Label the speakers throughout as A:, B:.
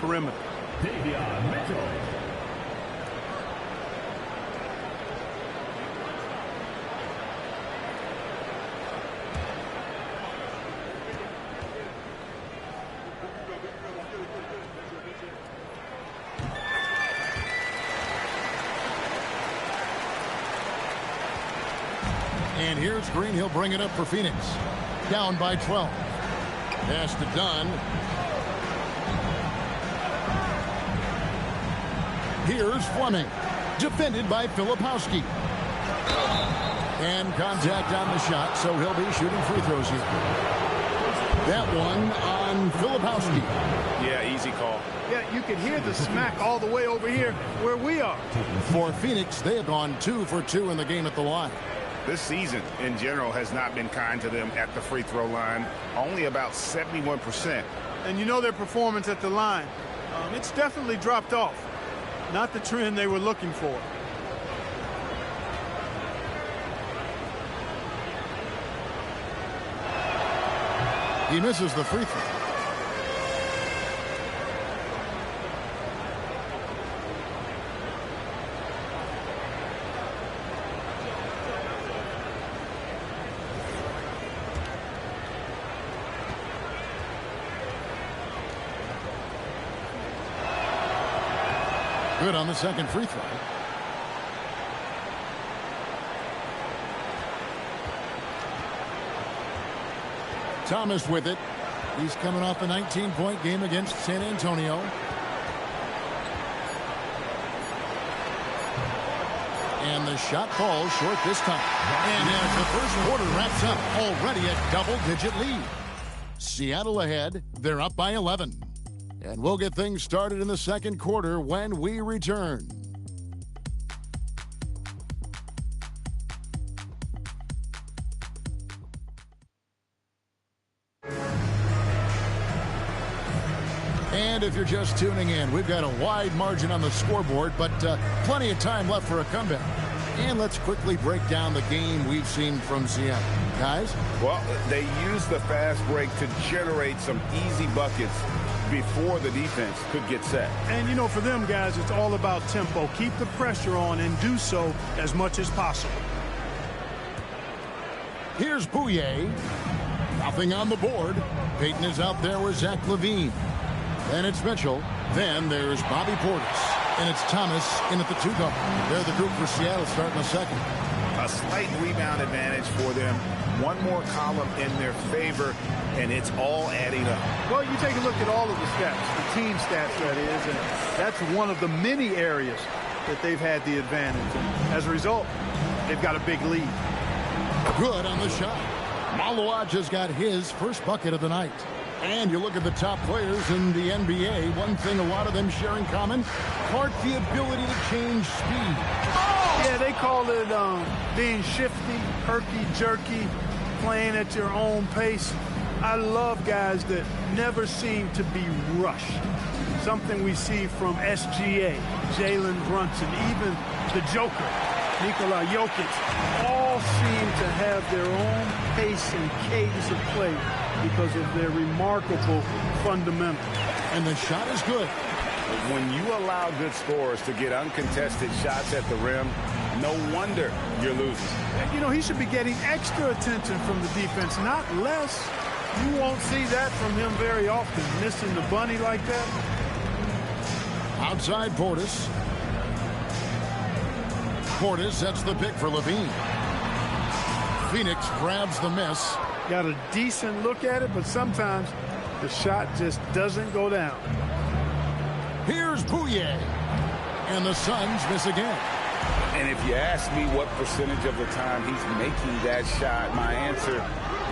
A: perimeter.
B: And here's Green. He'll bring it up for Phoenix. Down by 12. Pass to Dunn. Here's Fleming. Defended by Filipowski. And contact on the shot, so he'll be shooting free throws here. That one on Filipowski.
A: Yeah, easy call. Yeah, you can hear the smack all the way over here where we are.
B: For Phoenix, they have gone 2 for 2 in the game at the line.
C: This season, in general, has not been kind to them at the free throw line. Only about 71%.
A: And you know their performance at the line. It's definitely dropped off. Not the trend they were looking for.
B: He misses the free throw. Good on the second free throw. Thomas with it. He's coming off a 19-point game against San Antonio. And the shot falls short this time. And as the first quarter wraps up, already a double-digit lead. Seattle ahead. They're up by 11. And we'll get things started in the second quarter when we return. And if you're just tuning in, we've got a wide margin on the scoreboard, but plenty of time left for a comeback. And let's quickly break down the game we've seen from Seattle. Guys?
C: Well, they used the fast break to generate some easy buckets before the defense could get set.
A: And, you know, for them, guys, it's all about tempo. Keep the pressure on and do so as much as possible.
B: Here's Bouye. Nothing on the board. Payton is out there with Zach LaVine. Then it's Mitchell. Then there's Bobby Portis. And it's Thomas in at the 2-guard. They're the group for Seattle starting the second.
C: A slight rebound advantage for them. One more column in their favor, and it's all adding up.
A: Well, you take a look at all of the stats, the team stats, that is, and that's one of the many areas that they've had the advantage. And as a result, they've got a big lead.
B: Good on the shot. Malawaj has got his first bucket of the night. And you look at the top players in the NBA, one thing a lot of them share in common, the ability to change speed.
A: Oh! Yeah, they call it being shifty, herky-jerky, playing at your own pace. I love guys that never seem to be rushed. Something we see from SGA, Jalen Brunson, even the Joker, Nikola Jokic, all seem to have their own pace and cadence of play because of their remarkable fundamentals.
B: And the shot is good.
C: When you allow good scorers to get uncontested shots at the rim, no wonder you're losing.
A: You know, he should be getting extra attention from the defense, not less. You won't see that from him very often, missing the bunny like that.
B: Outside Portis. Portis sets the pick for LaVine. Phoenix grabs the miss.
A: Got a decent look at it, but sometimes the shot just doesn't go down.
B: Here's Bouye. And the Suns miss again.
C: And if you ask me what percentage of the time he's making that shot, my answer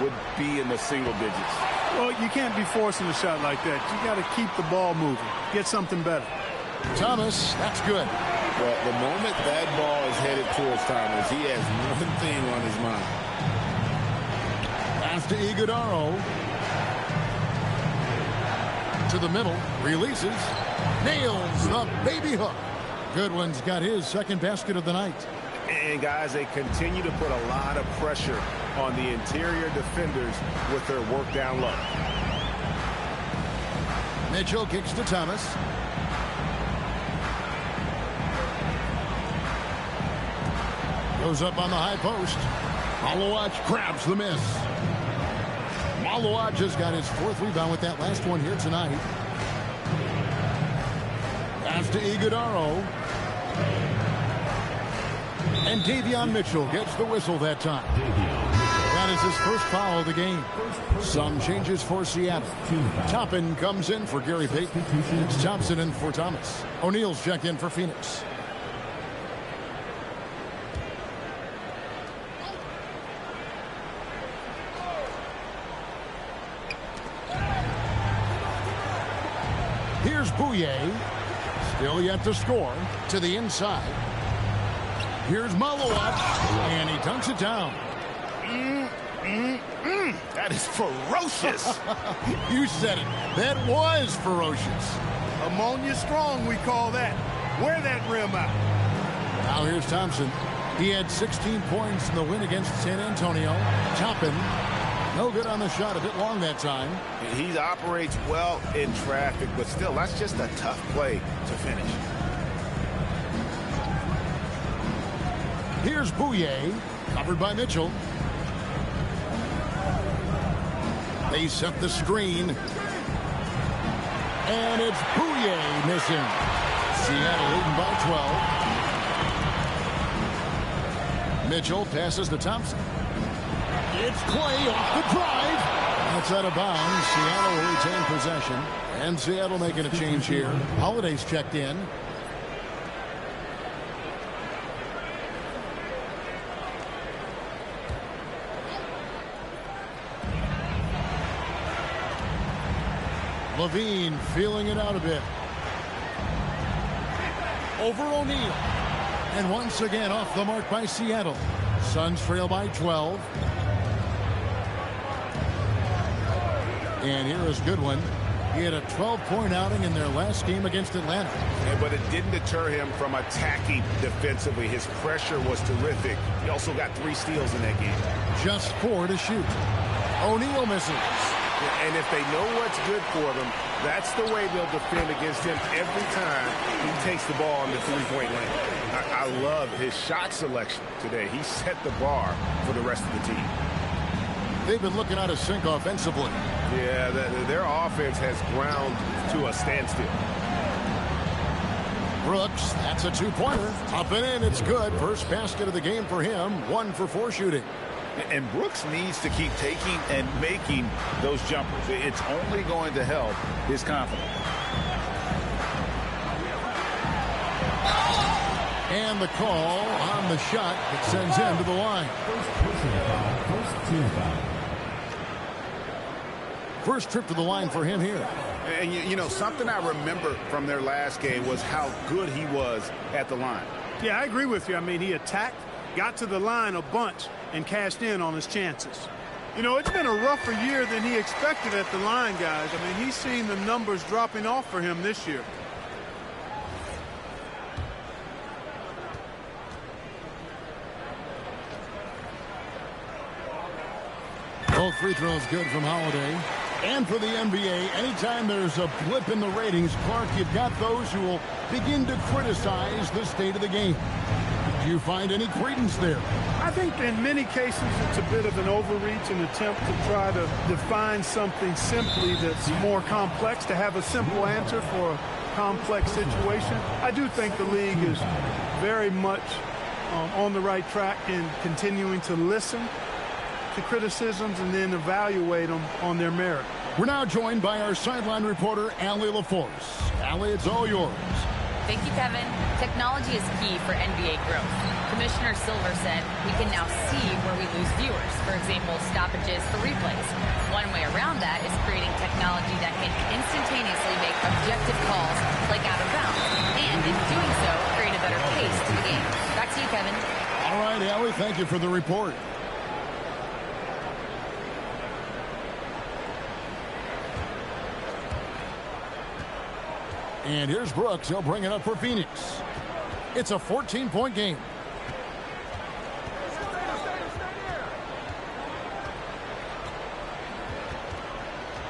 C: would be in the single digits.
A: Well, you can't be forcing a shot like that. You got to keep the ball moving. Get something better.
B: Thomas, that's good.
C: Well, the moment that ball is headed towards Thomas, he has one thing on his mind.
B: Pass to Iguodaro. To the middle. Releases. Nails the baby hook. Goodwin's got his second basket of the night.
C: And, guys, they continue to put a lot of pressure on the interior defenders with their work down low.
B: Mitchell kicks to Thomas. Goes up on the high post. Malawach grabs the miss. Malawach has got his 4th rebound with that last one here tonight. Pass to Iguodaro. And Davion Mitchell gets the whistle that time. That is his first foul of the game. Some changes for Seattle. Toppin comes in for Gary Payton. It's Thompson in for Thomas. O'Neal's checked in for Phoenix. Here's Bouye. Still yet to score. To the inside. Here's Malawach. And he dunks it down.
C: That is ferocious.
B: You said it. That was ferocious.
A: Ammonia strong, we call that. Wear that rim out.
B: Now here's Thompson. He had 16 points in the win against San Antonio. Toppin, no good on the shot. A bit long that time.
C: He operates well in traffic, but still, that's just a tough play to finish.
B: Here's Bouye, covered by Mitchell. They set the screen. And it's Bouye missing. Seattle leading by 12. Mitchell passes to Thompson. It's Clay off the drive. That's out of bounds. Seattle will retain possession. And Seattle making a change here. Holiday's checked in. Levine feeling it out a bit. Over O'Neal. And once again off the mark by Seattle. Suns trail by 12. And here is Goodwin. He had a 12-point outing in their last game against Atlanta.
C: Yeah, but it didn't deter him from attacking defensively. His pressure was terrific. He also got 3 steals in that game.
B: Just 4 to shoot. O'Neal misses.
C: And if they know what's good for them, that's the way they'll defend against him every time he takes the ball in the 3-point lane. I love his shot selection today. He set the bar for the rest of the team.
B: They've been looking out of sync offensively.
C: Yeah, their offense has ground to a standstill.
B: Brooks, that's a 2-pointer. Up and in, it's good. First basket of the game for him. 1 for 4 shooting.
C: And Brooks needs to keep taking and making those jumpers. It's only going to help his confidence.
B: And the call on the shot that sends him to the line. First trip to the line for him here.
C: And, you know, something I remember from their last game was how good he was at the line.
A: Yeah, I agree with you. I mean, he attacked, got to the line a bunch, and cashed in on his chances. You know, it's been a rougher year than he expected at the line, guys. I mean, he's seen the numbers dropping off for him this year.
B: Both free throws good from Holiday. And for the NBA, anytime there's a blip in the ratings, Clark, you've got those who will begin to criticize the state of the game. Do you find any credence there?
A: I think in many cases it's a bit of an overreach, an attempt to try to define something simply that's more complex, to have a simple answer for a complex situation. I do think the league is very much on the right track in continuing to listen to criticisms and then evaluate them on their merit.
B: We're now joined by our sideline reporter, Allie LaForce. Allie, it's all yours.
D: Thank you, Kevin. Technology is key for NBA growth. Commissioner Silver said we can now see where we lose viewers. For example, stoppages for replays. One way around that is creating technology that can instantaneously make objective calls like out of bounds. And in doing so, create a better pace to the game. Back to you, Kevin.
B: All right, Allie, thank you for the report. And here's Brooks. He'll bring it up for Phoenix. It's a 14-point game.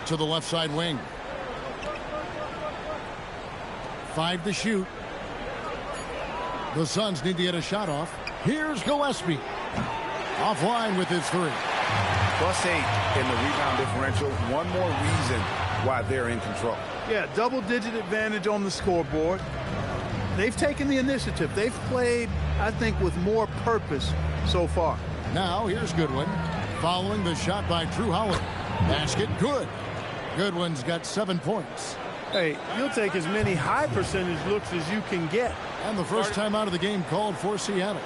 B: To the left side wing. 5 to shoot. The Suns need to get a shot off. Here's Gillespie. Offline with his 3.
C: +8 in the rebound differential. One more reason why they're in control.
A: Yeah, double-digit advantage on the scoreboard. They've taken the initiative. They've played, I think, with more purpose so far.
B: Now here's Goodwin. Following the shot by Drew Holiday. Basket good. Goodwin's got 7 points.
A: Hey, you'll take as many high percentage looks as you can get.
B: And the first time out of the game called for Seattle.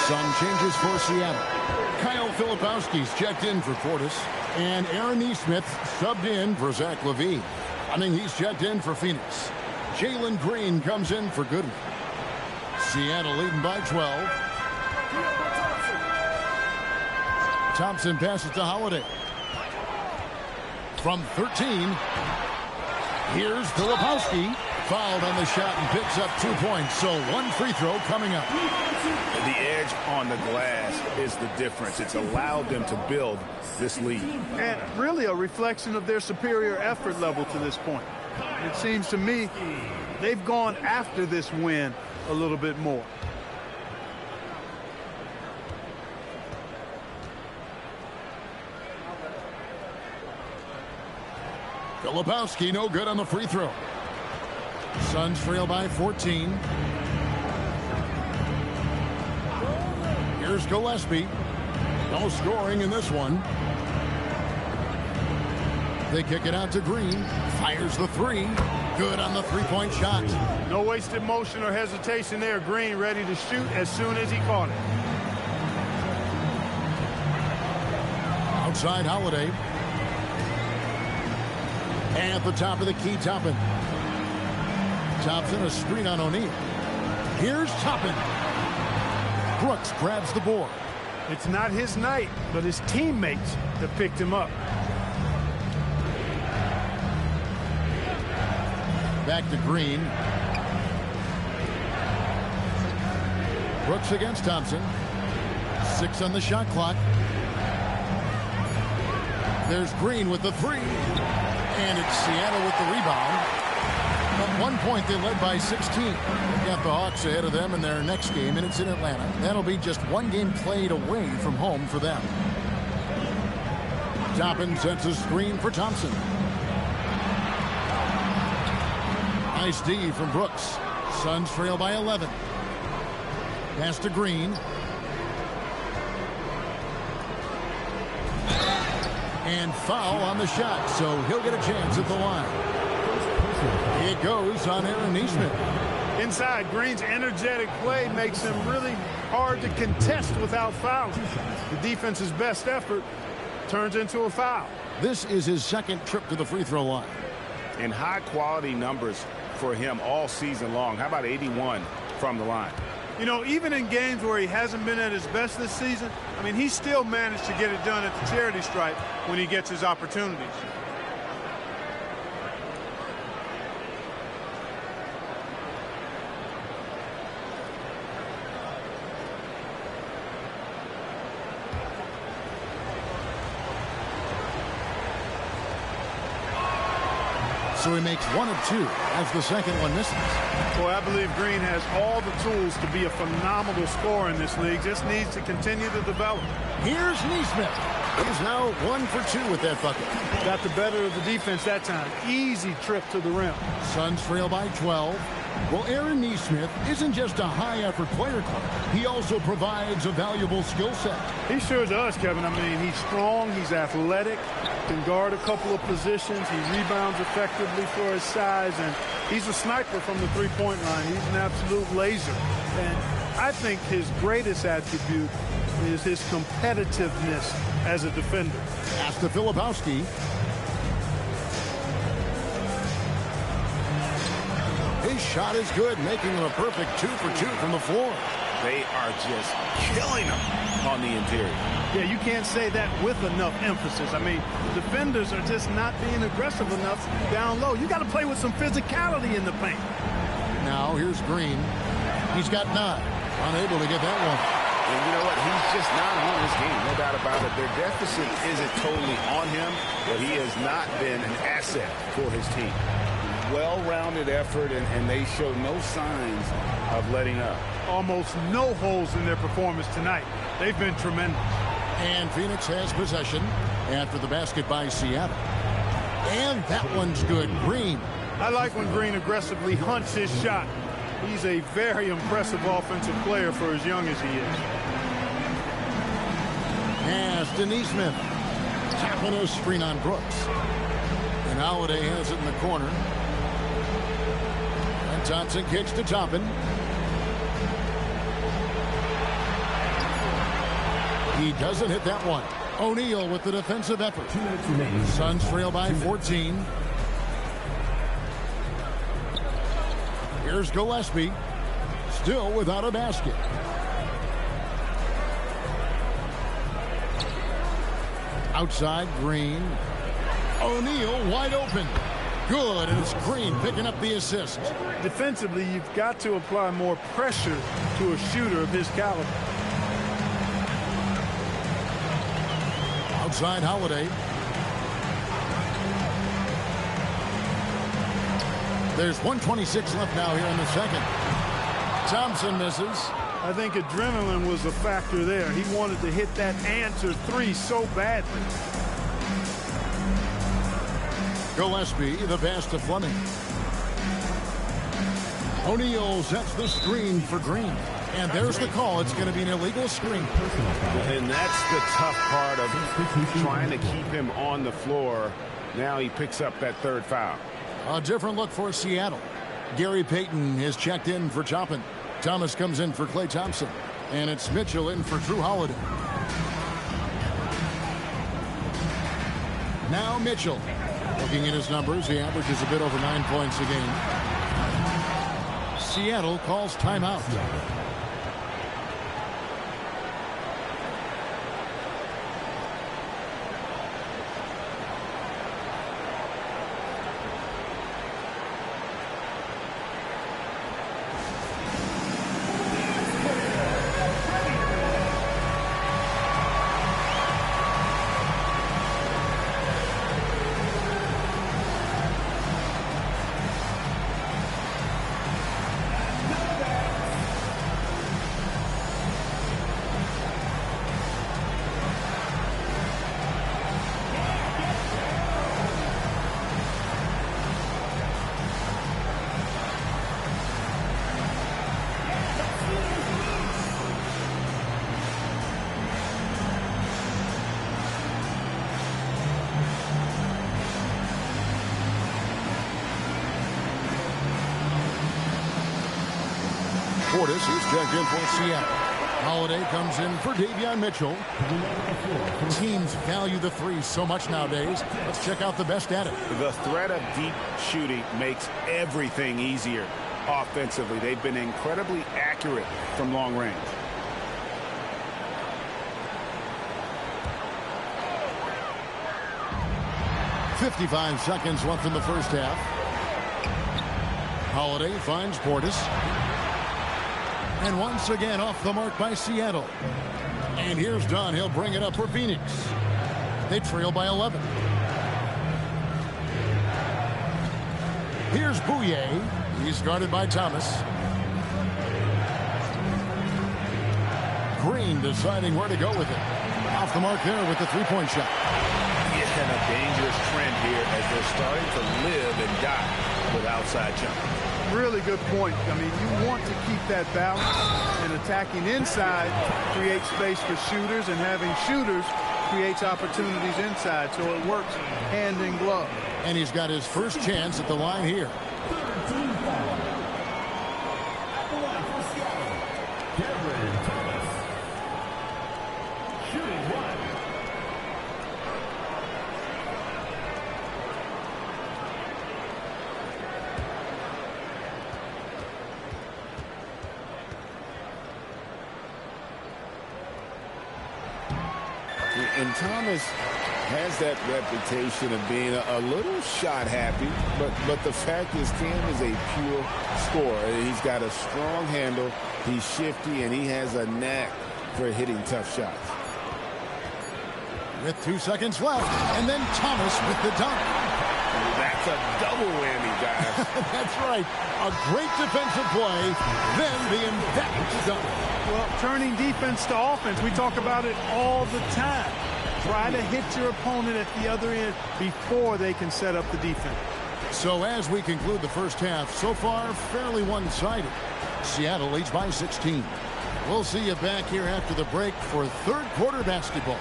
B: Some changes for Seattle. Kyle Filipowski's checked in for Portis. And Aaron Nesmith subbed in for Zach LaVine. He's checked in for Phoenix. Jalen Green comes in for Goodwin. Seattle leading by 12. Thompson passes to Holiday. From 13. Here's Filipowski. Fouled on the shot and picks up 2 points. So 1 free throw coming up.
C: The edge on the glass is the difference. It's allowed them to build this lead.
A: And really a reflection of their superior effort level to this point. It seems to me they've gone after this win a little bit more.
B: Filipowski no good on the free throw. Suns trail by 14. Here's Gillespie. No scoring in this one. They kick it out to Green. Fires the 3. Good on the 3-point shot.
A: No wasted motion or hesitation there. Green ready to shoot as soon as he caught it.
B: Outside Holiday. And at the top of the key, Toppin. Thompson a screen on O'Neal. Here's Toppin. Brooks grabs the board.
A: It's not his night, but his teammates have picked him up.
B: Back to Green. Brooks against Thompson. 6 on the shot clock. There's Green with the 3. And it's Seattle with the rebound. At 1 point, they led by 16. They've got the Hawks ahead of them in their next game, and it's in Atlanta. That'll be just 1 game played away from home for them. Toppin sets a screen for Thompson. Nice D from Brooks. Suns trail by 11. Pass to Green. And foul on the shot, so he'll get a chance at the line. It goes on Aaron Nesmith.
A: Inside, Green's energetic play makes him really hard to contest without fouling. The defense's best effort turns into a foul.
B: This is his 2nd trip to the free throw line.
C: And high-quality numbers for him all season long. How about 81 from the line?
A: You know, even in games where he hasn't been at his best this season, he still managed to get it done at the charity stripe when he gets his opportunities.
B: So he makes 1 of 2 as the second one misses.
A: Boy, I believe Green has all the tools to be a phenomenal scorer in this league. Just needs to continue to develop.
B: Here's Neesmith. He's now 1 for 2 with that bucket.
A: Got the better of the defense that time. Easy trip to the rim.
B: Suns trail by 12. Well, Aaron Neesmith isn't just a high-effort player club. He also provides a valuable skill set.
A: He sure does, Kevin. I mean, he's strong, he's athletic, can guard a couple of positions, he rebounds effectively for his size, and he's a sniper from the three-point line. He's an absolute laser. And I think his greatest attribute is his competitiveness as a defender.
B: Pass to Filipowski. His shot is good, making him a perfect 2 for 2 from the floor.
C: They are just killing him on the interior.
A: Yeah, you can't say that with enough emphasis. I mean, defenders are just not being aggressive enough down low. You got to play with some physicality in the paint.
B: Now here's Green. He's got 9. Unable to get that one.
C: And you know what? He's just not on his game. No doubt about it. Their deficit isn't totally on him, but he has not been an asset for his team. Well-rounded effort, and they show no signs of letting up.
A: Almost no holes in their performance tonight. They've been tremendous.
B: And Phoenix has possession after the basket by Seattle. And that one's good. Green.
A: I like when Green aggressively hunts his shot. He's a very impressive offensive player for as young as he is.
B: As Neesmith. Tapping a screen on Brooks. And Holiday has it in the corner. And Thompson kicks to Toppin. He doesn't hit that one. O'Neal with the defensive effort. Suns trail by 14. Here's Gillespie. Still without a basket. Outside, Green. O'Neal wide open. Good, and it's Green picking up the assist.
A: Defensively, you've got to apply more pressure to a shooter of his caliber.
B: Outside, Holiday. There's 1:26 left now here in the second. Thompson misses.
A: I think adrenaline was a factor there. He wanted to hit that answer 3 so badly.
B: Gillespie, the pass to Fleming. O'Neal sets the screen for Green. And there's the call. It's going to be an illegal screen.
C: And that's the tough part of trying to keep him on the floor. Now he picks up that third foul.
B: A different look for Seattle. Gary Payton is checked in for Toppin. Thomas comes in for Klay Thompson. And it's Mitchell in for Drew Holiday. Now Mitchell. Looking at his numbers, he averages a bit over 9 points a game. Seattle calls timeout. Portis is checked in for Seattle. Holiday comes in for Davion Mitchell. Teams value the 3 so much nowadays. Let's check out the best at it.
C: The threat of deep shooting makes everything easier offensively. They've been incredibly accurate from long range.
B: .55 seconds left in the first half. Holiday finds Portis. And once again off the mark by Seattle. And here's Dunn. He'll bring it up for Phoenix. They trail by 11. Here's Bouye. He's guarded by Thomas. Green deciding where to go with it. Off the mark there with the three-point shot.
C: Yeah, and a dangerous trend here as they're starting to live and die with outside jumpers.
A: Really good point. I mean, you want to keep that balance, and attacking inside creates space for shooters, and having shooters creates opportunities inside, so it works hand in glove.
B: And he's got his first chance at the line here.
C: And Thomas has that reputation of being a little shot happy, but the fact is Cam is a pure scorer. He's got a strong handle, he's shifty, and he has a knack for hitting tough shots.
B: With 2 seconds left, and then Thomas with the dunk.
C: That's a double whammy, guys.
B: That's right. A great defensive play, then the emphatic dunk.
A: Well, turning defense to offense, we talk about it all the time. Try to hit your opponent at the other end before they can set up the defense.
B: So as we conclude the first half, so far fairly one-sided. Seattle leads by 16. We'll see you back here after the break for third quarter basketball.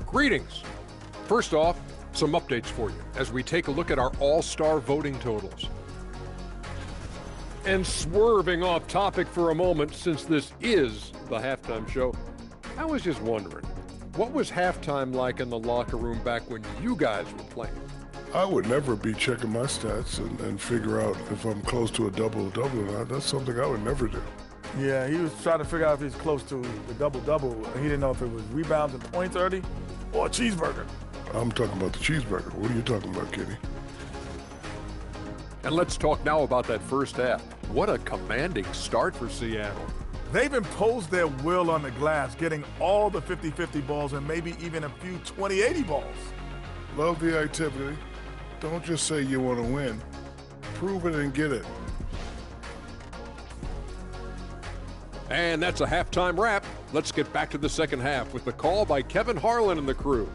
E: Greetings. First off, some updates for you as we take a look at our all-star voting totals. And swerving off topic for a moment, since this is the halftime show, I was just wondering, what was halftime like in the locker room back when you guys were playing?
F: I would never be checking my stats and figure out if I'm close to a double-double or not. That's something I would never do.
G: Yeah, he was trying to figure out if he's close to the double-double. He didn't know if it was rebounds and points early or a cheeseburger.
F: I'm talking about the cheeseburger. What are you talking about, Kenny?
E: And let's talk now about that first half. What a commanding start for Seattle.
G: They've imposed their will on the glass, getting all the 50-50 balls and maybe even a few 20-80 balls.
F: Love the activity. Don't just say you want to win. Prove it and get it.
E: And that's a halftime wrap. Let's get back to the second half with the call by Kevin Harlan and the crew.